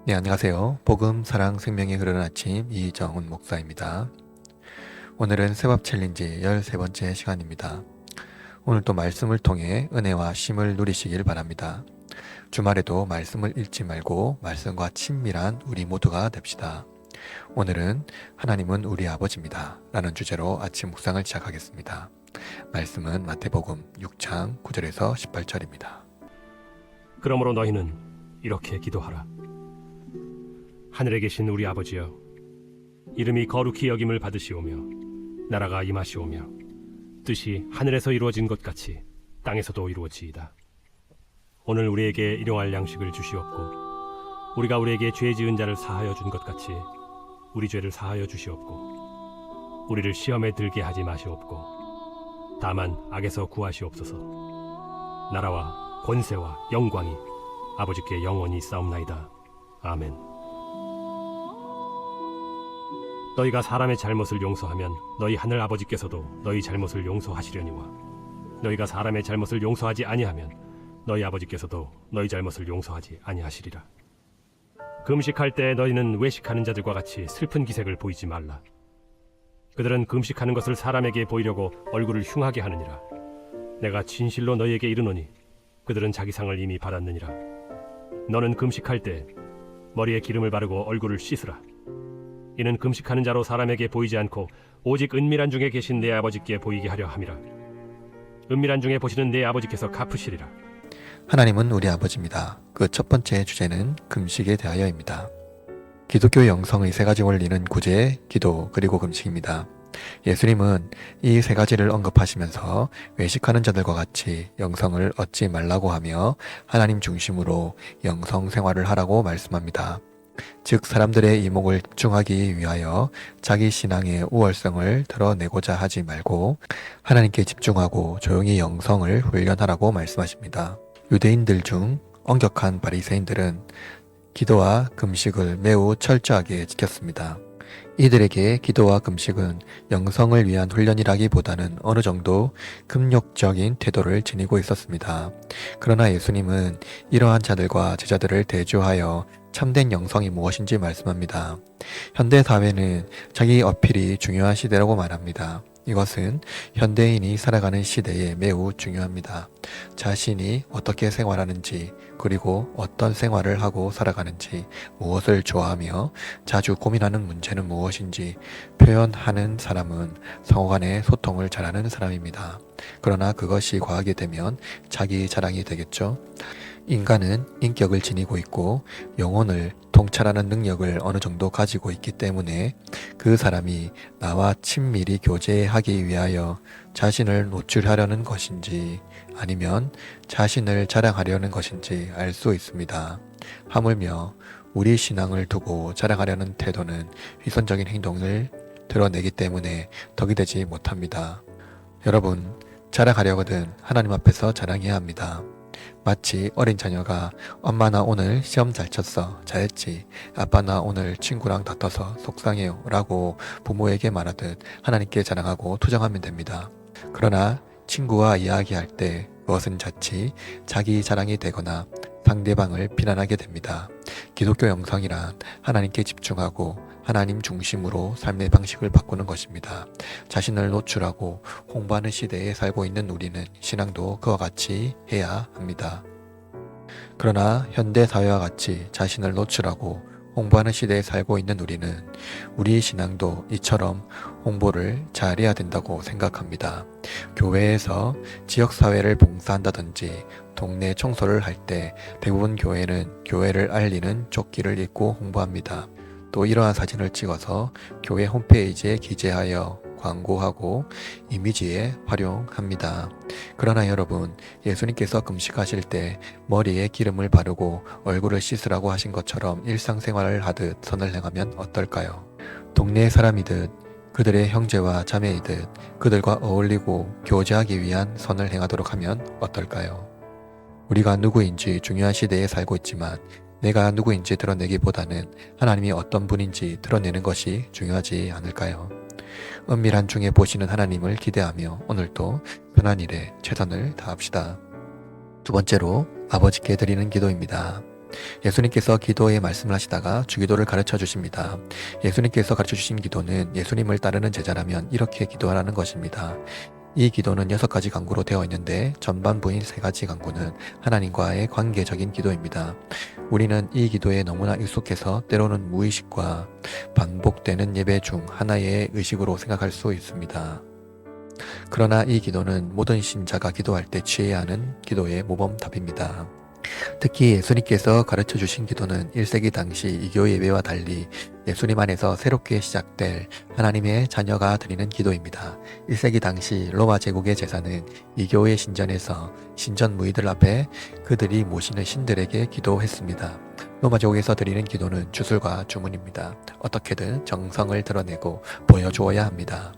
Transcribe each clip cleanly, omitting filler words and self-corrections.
네, 안녕하세요. 복음, 사랑, 생명의 흐르는 아침 이정훈 목사입니다. 오늘은 새밥 챌린지 13번째 시간입니다. 오늘도 말씀을 통해 은혜와 쉼을 누리시길 바랍니다. 주말에도 말씀을 읽지 말고 말씀과 친밀한 우리 모두가 됩시다. 오늘은 하나님은 우리 아버지입니다. 라는 주제로 아침 묵상을 시작하겠습니다. 말씀은 마태복음 6장 9절에서 18절입니다. 그러므로 너희는 이렇게 기도하라. 하늘에 계신 우리 아버지여, 이름이 거룩히 여김을 받으시오며 나라가 임하시오며 뜻이 하늘에서 이루어진 것 같이 땅에서도 이루어지이다. 오늘 우리에게 일용할 양식을 주시옵고 우리가 우리에게 죄 지은 자를 사하여 준 것 같이 우리 죄를 사하여 주시옵고 우리를 시험에 들게 하지 마시옵고 다만 악에서 구하시옵소서. 나라와 권세와 영광이 아버지께 영원히 싸움나이다. 아멘. 너희가 사람의 잘못을 용서하면 너희 하늘 아버지께서도 너희 잘못을 용서하시려니와 너희가 사람의 잘못을 용서하지 아니하면 너희 아버지께서도 너희 잘못을 용서하지 아니하시리라. 금식할 때 너희는 외식하는 자들과 같이 슬픈 기색을 보이지 말라. 그들은 금식하는 것을 사람에게 보이려고 얼굴을 흉하게 하느니라. 내가 진실로 너희에게 이르노니 그들은 자기 상을 이미 받았느니라. 너는 금식할 때 머리에 기름을 바르고 얼굴을 씻으라. 이는 금식하는 자로 사람에게 보이지 않고 오직 은밀한 중에 계신 내 아버지께 보이게 하려 함이라. 은밀한 중에 보시는 내 아버지께서 갚으시리라. 하나님은 우리 아버지입니다. 그 첫 번째 주제는 금식에 대하여입니다. 기독교 영성의 세 가지 원리는 구제, 기도, 그리고 금식입니다. 예수님은 이 세 가지를 언급하시면서 외식하는 자들과 같이 영성을 얻지 말라고 하며 하나님 중심으로 영성 생활을 하라고 말씀합니다. 즉 사람들의 이목을 집중하기 위하여 자기 신앙의 우월성을 드러내고자 하지 말고 하나님께 집중하고 조용히 영성을 훈련하라고 말씀하십니다. 유대인들 중 엄격한 바리새인들은 기도와 금식을 매우 철저하게 지켰습니다. 이들에게 기도와 금식은 영성을 위한 훈련이라기보다는 어느 정도 금욕적인 태도를 지니고 있었습니다. 그러나 예수님은 이러한 자들과 제자들을 대조하여 참된 영성이 무엇인지 말씀합니다. 현대 사회는 자기 어필이 중요한 시대라고 말합니다. 이것은 현대인이 살아가는 시대에 매우 중요합니다. 자신이 어떻게 생활하는지, 그리고 어떤 생활을 하고 살아가는지, 무엇을 좋아하며 자주 고민하는 문제는 무엇인지 표현하는 사람은 상호간의 소통을 잘하는 사람입니다. 그러나 그것이 과하게 되면 자기 자랑이 되겠죠. 인간은 인격을 지니고 있고 영혼을 통찰하는 능력을 어느 정도 가지고 있기 때문에 그 사람이 나와 친밀히 교제하기 위하여 자신을 노출하려는 것인지 아니면 자신을 자랑하려는 것인지 알 수 있습니다. 하물며 우리 신앙을 두고 자랑하려는 태도는 휘선적인 행동을 드러내기 때문에 덕이 되지 못합니다. 여러분, 자랑하려거든 하나님 앞에서 자랑해야 합니다. 마치 어린 자녀가 엄마 나 오늘 시험 잘 쳤어, 잘했지, 아빠 나 오늘 친구랑 다퉈서 속상해요 라고 부모에게 말하듯 하나님께 자랑하고 투정하면 됩니다. 그러나 친구와 이야기할 때 그것은 자칫 자기 자랑이 되거나 상대방을 비난하게 됩니다. 기독교 영성이란 하나님께 집중하고 하나님 중심으로 삶의 방식을 바꾸는 것입니다. 자신을 노출하고 홍보하는 시대에 살고 있는 우리는 신앙도 그와 같이 해야 합니다. 그러나 현대 사회와 같이 자신을 노출하고 홍보하는 시대에 살고 있는 우리는 우리 신앙도 이처럼 홍보를 잘해야 된다고 생각합니다. 교회에서 지역사회를 봉사한다든지 동네 청소를 할 때 대부분 교회는 교회를 알리는 조끼를 입고 홍보합니다. 또 이러한 사진을 찍어서 교회 홈페이지에 기재하여 광고하고 이미지에 활용합니다. 그러나 여러분, 예수님께서 금식하실 때 머리에 기름을 바르고 얼굴을 씻으라고 하신 것처럼 일상생활을 하듯 선을 행하면 어떨까요? 동네 사람이듯 그들의 형제와 자매이듯 그들과 어울리고 교제하기 위한 선을 행하도록 하면 어떨까요? 우리가 누구인지 중요한 시대에 살고 있지만 내가 누구인지 드러내기보다는 하나님이 어떤 분인지 드러내는 것이 중요하지 않을까요? 은밀한 중에 보시는 하나님을 기대하며 오늘도 편한 일에 최선을 다합시다. 두 번째로 아버지께 드리는 기도입니다. 예수님께서 기도의 말씀을 하시다가 주기도를 가르쳐 주십니다. 예수님께서 가르쳐 주신 기도는 예수님을 따르는 제자라면 이렇게 기도하라는 것입니다. 이 기도는 6가지 강구로 되어 있는데 전반부인 3가지 강구는 하나님과의 관계적인 기도입니다. 우리는 이 기도에 너무나 익숙해서 때로는 무의식과 반복되는 예배 중 하나의 의식으로 생각할 수 있습니다. 그러나 이 기도는 모든 신자가 기도할 때 취해야 하는 기도의 모범답입니다. 특히 예수님께서 가르쳐 주신 기도는 1세기 당시 이교 예배와 달리 예수님 안에서 새롭게 시작될 하나님의 자녀가 드리는 기도입니다. 1세기 당시 로마 제국의 제사는 이교의 신전에서 신전 무의들 앞에 그들이 모시는 신들에게 기도했습니다. 로마 제국에서 드리는 기도는 주술과 주문입니다. 어떻게든 정성을 드러내고 보여주어야 합니다.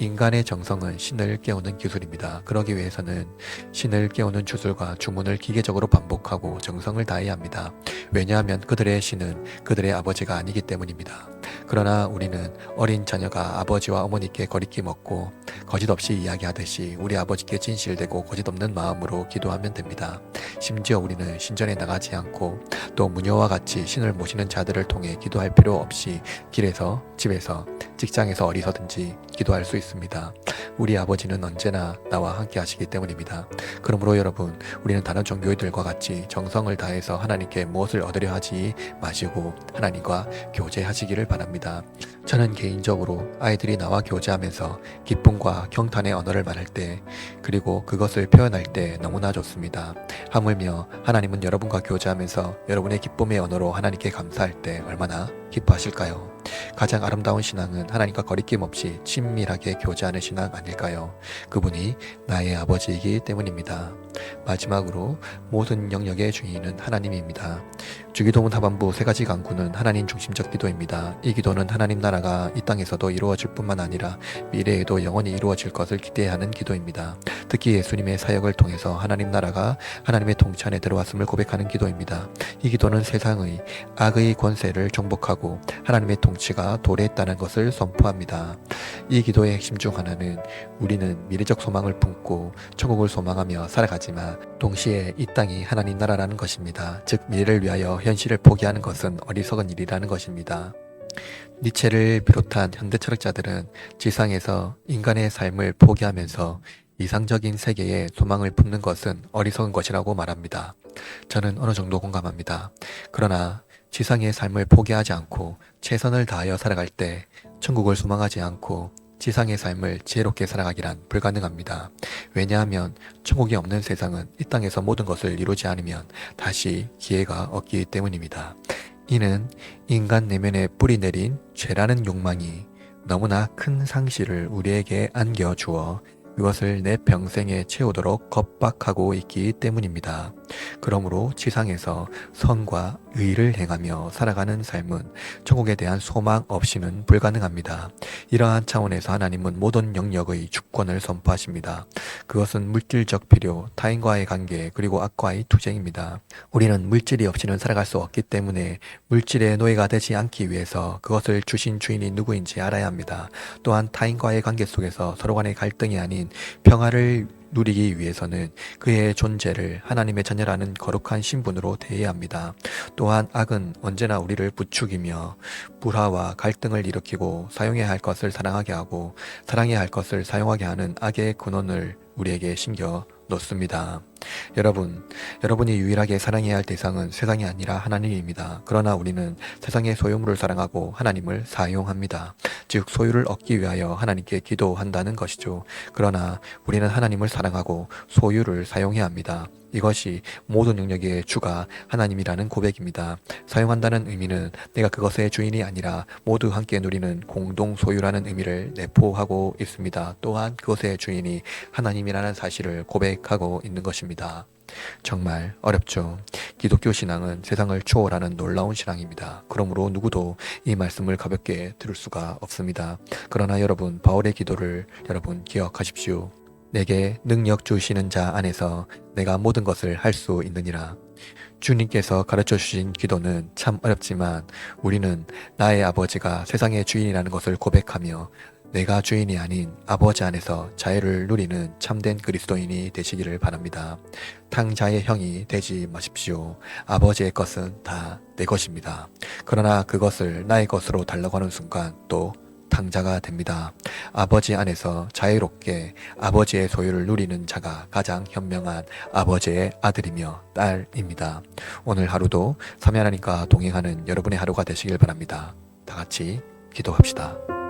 인간의 정성은 신을 깨우는 기술입니다. 그러기 위해서는 신을 깨우는 주술과 주문을 기계적으로 반복하고 정성을 다해야 합니다. 왜냐하면 그들의 신은 그들의 아버지가 아니기 때문입니다. 그러나 우리는 어린 자녀가 아버지와 어머니께 거리낌 없고 거짓 없이 이야기하듯이 우리 아버지께 진실되고 거짓 없는 마음으로 기도하면 됩니다. 심지어 우리는 신전에 나가지 않고 또 무녀와 같이 신을 모시는 자들을 통해 기도할 필요 없이 길에서, 집에서, 직장에서 어디서든지 기도할 수 있습니다. 우리 아버지는 언제나 나와 함께 하시기 때문입니다. 그러므로 여러분, 우리는 다른 종교인들과 같이 정성을 다해서 하나님께 무엇을 얻으려 하지 마시고 하나님과 교제하시기를 바랍니다. 저는 개인적으로 아이들이 나와 교제하면서 기쁨과 경탄의 언어를 말할 때, 그리고 그것을 표현할 때 너무나 좋습니다. 하물며 하나님은 여러분과 교제하면서 여러분의 기쁨의 언어로 하나님께 감사할 때 얼마나 기뻐하실까요? 가장 아름다운 신앙은 하나님과 거리낌 없이 친밀하게 교제하는 신앙 아닐까요? 그분이 나의 아버지이기 때문입니다. 마지막으로 모든 영역의 주인은 하나님입니다. 주기도문 하반부 3가지 강구는 하나님 중심적 기도입니다. 이 기도는 하나님 나라가 이 땅에서도 이루어질 뿐만 아니라 미래에도 영원히 이루어질 것을 기대하는 기도입니다. 특히 예수님의 사역을 통해서 하나님 나라가 하나님의 통치 안에 들어왔음을 고백하는 기도입니다. 이 기도는 세상의 악의 권세를 정복하고 하나님의 통치가 도래했다는 것을 선포합니다. 이 기도의 핵심 중 하나는 우리는 미래적 소망을 품고 천국을 소망하며 살아가지만 동시에 이 땅이 하나님 나라라는 것입니다. 즉 미래를 위하여 현실을 포기하는 것은 어리석은 일이라는 것입니다. 니체를 비롯한 현대 철학자들은 지상에서 인간의 삶을 포기하면서 이상적인 세계에 소망을 품는 것은 어리석은 것이라고 말합니다. 저는 어느 정도 공감합니다. 그러나 지상의 삶을 포기하지 않고 최선을 다하여 살아갈 때 천국을 소망하지 않고 지상의 삶을 지혜롭게 살아가기란 불가능합니다. 왜냐하면 천국이 없는 세상은 이 땅에서 모든 것을 이루지 않으면 다시 기회가 없기 때문입니다. 이는 인간 내면에 뿌리 내린 죄라는 욕망이 너무나 큰 상실을 우리에게 안겨주어 그것을 내 평생에 채우도록 겁박하고 있기 때문입니다. 그러므로 지상에서 선과 의를 행하며 살아가는 삶은 천국에 대한 소망 없이는 불가능합니다. 이러한 차원에서 하나님은 모든 영역의 주권을 선포하십니다. 그것은 물질적 필요, 타인과의 관계, 그리고 악과의 투쟁입니다. 우리는 물질이 없이는 살아갈 수 없기 때문에 물질의 노예가 되지 않기 위해서 그것을 주신 주인이 누구인지 알아야 합니다. 또한 타인과의 관계 속에서 서로 간의 갈등이 아닌 평화를 누리기 위해서는 그의 존재를 하나님의 자녀라는 거룩한 신분으로 대해야 합니다. 또한 악은 언제나 우리를 부추기며 불화와 갈등을 일으키고 사용해야 할 것을 사랑하게 하고 사랑해야 할 것을 사용하게 하는 악의 근원을 우리에게 심겨 놓습니다. 여러분이 유일하게 사랑해야 할 대상은 세상이 아니라 하나님입니다. 그러나 우리는 세상의 소유물을 사랑하고 하나님을 사용합니다. 즉 소유를 얻기 위하여 하나님께 기도한다는 것이죠. 그러나 우리는 하나님을 사랑하고 소유를 사용해야 합니다. 이것이 모든 영역의 주가 하나님이라는 고백입니다. 사용한다는 의미는 내가 그것의 주인이 아니라 모두 함께 누리는 공동 소유라는 의미를 내포하고 있습니다. 또한 그것의 주인이 하나님이라는 사실을 고백하고 있는 것입니다. 정말 어렵죠. 기독교 신앙은 세상을 초월하는 놀라운 신앙입니다. 그러므로 누구도 이 말씀을 가볍게 들을 수가 없습니다. 그러나 여러분, 바울의 기도를 여러분 기억하십시오. 내게 능력 주시는 자 안에서 내가 모든 것을 할 수 있느니라. 주님께서 가르쳐 주신 기도는 참 어렵지만 우리는 나의 아버지가 세상의 주인이라는 것을 고백하며 내가 주인이 아닌 아버지 안에서 자유를 누리는 참된 그리스도인이 되시기를 바랍니다. 탕자의 형이 되지 마십시오. 아버지의 것은 다 내 것입니다. 그러나 그것을 나의 것으로 달라고 하는 순간 또 탕자가 됩니다. 아버지 안에서 자유롭게 아버지의 소유를 누리는 자가 가장 현명한 아버지의 아들이며 딸입니다. 오늘 하루도 섬의 하나님과 동행하는 여러분의 하루가 되시길 바랍니다. 다 같이 기도합시다.